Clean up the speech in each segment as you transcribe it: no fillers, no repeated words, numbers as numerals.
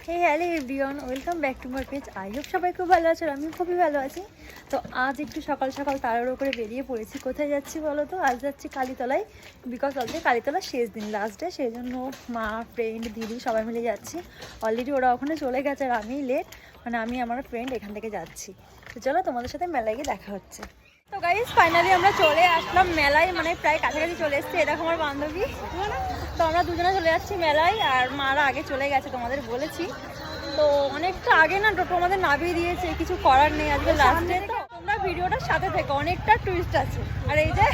Hey hello everyone, welcome back to my page. I hope সবাই খুব ভালো আছে আর আমি খুবই ভালো আছি। তো আজ একটু সকাল সকাল তাড়াহুড়ো করে বেরিয়ে পড়েছি। কোথায় যাচ্ছি বলো তো? আজ যাচ্ছি কালীতলায়, বিকজ আজকে কালীতলার শেষ দিন, লাস্ট ডে। সেই জন্য মা, ফ্রেন্ড, দিদি সবাই মিলে যাচ্ছি। অলরেডি ওরা ওখানে চলে গেছে আর আমি লেট, মানে আমি আমার ফ্রেন্ড এখান থেকে যাচ্ছি। তো চলো তোমাদের সাথে মেলায় গিয়ে দেখা হচ্ছে। তো গাইস ফাইনালি আমরা চলে আসলাম মেলায়, মানে প্রায় কাছাকাছি চলে এসেছি। এরকম আমার বান্ধবী, তো আমরা দুজনে চলে যাচ্ছি মেলায় আর মারা আগে চলে গেছে, তোমাদের বলেছি। তো অনেকটা আগে না টোটো আমাদের নামিয়ে দিয়েছে, কিছু করার নেই, আজকে লাস্ট ডে। তো তোমরা ভিডিওটার সাথে থেকে, অনেকটা টুইস্ট আছে। আর এই যে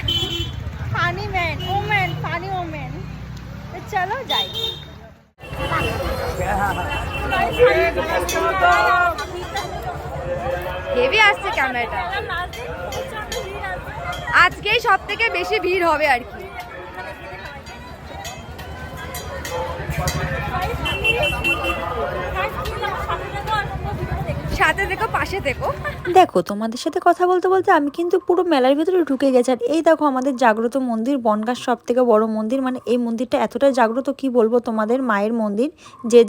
funny man, woman, funny woman. চলো যাই। হেভি আসছে ক্যামেরাটা, আজকেই সব থেকে বেশি ভিড় হবে আর কি। সাথে দেখো, পাশে দেখো। দেখো তোমাদের সাথে কথা বলতে বলতে আমি কিন্তু পুরো মেলার ভিতরে ঢুকে গেছি। আর এই দেখো আমাদের জাগ্রত মন্দির, বনগাঁর সব থেকে বড় মন্দির। মানে এই মন্দিরটা এতটা জাগ্রত, কি বলবো তোমাদের, মায়ের মন্দির।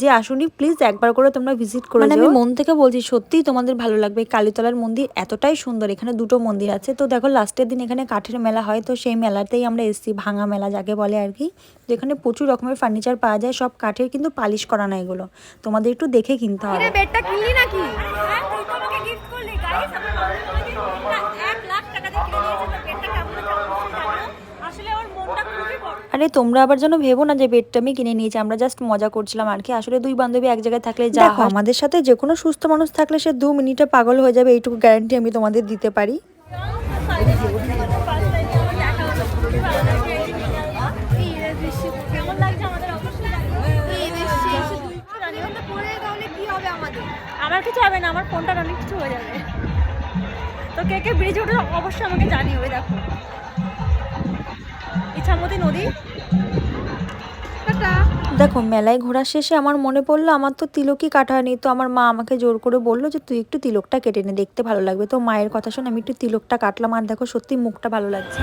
যে আসুনি প্লিজ একবার করে তোমরা ভিজিট করে যাও। আমি মন থেকে বলছি, সত্যিই তোমাদের ভালো লাগবে। কালীতলার মন্দির এতটাই সুন্দর, এখানে দুটো মন্দির আছে। তো দেখো লাস্টের দিন এখানে কাঠের মেলা হয়, তো সেই মেলাতেই আমরা এসেছি, ভাঙা মেলা যাকে বলে আর কি। যেখানে প্রচুর রকমের ফার্নিচার পাওয়া যায়, সব কাঠের, কিন্তু পালিশ করা না এগুলো। তোমাদের একটু দেখে কিনতে হবে। বেডটা কিনলি নাকি? আরে তোমরা আবার যেন ভেবো না যে বেডটা আমি কিনে নিয়েছি, আমরা জাস্ট মজা করছিলাম আর কি। আসলে দুই বান্ধবী এক জায়গায় থাকলে যা হয়, আমাদের সাথে যে কোনো সুস্থ মানুষ থাকলে সে 2 মিনিটে পাগল হয়ে যাবে, এইটুকু গ্যারান্টি আমি তোমাদের দিতে পারি। আমার কিছু হবে না, আমার ফোনটার অনেক কিছু হয়ে যাবে। তো কে কে ব্রিজে উঠে অবশ্যই আমাকে জানিও। দেখো ইছামতি নদী। দেখো মেলায় ঘোরা শেষে আমার মনে পড়লো আমার তো তিলকই কাটা হয়নি। তো আমার মা আমাকে জোর করে বললো যে তুই একটু তিলকটা কেটে নে, দেখতে ভালো লাগবে। তো মায়ের কথা শুনে আমি একটু তিলকটা কাটলাম। আর দেখো সত্যি মুখটা ভালো লাগছে।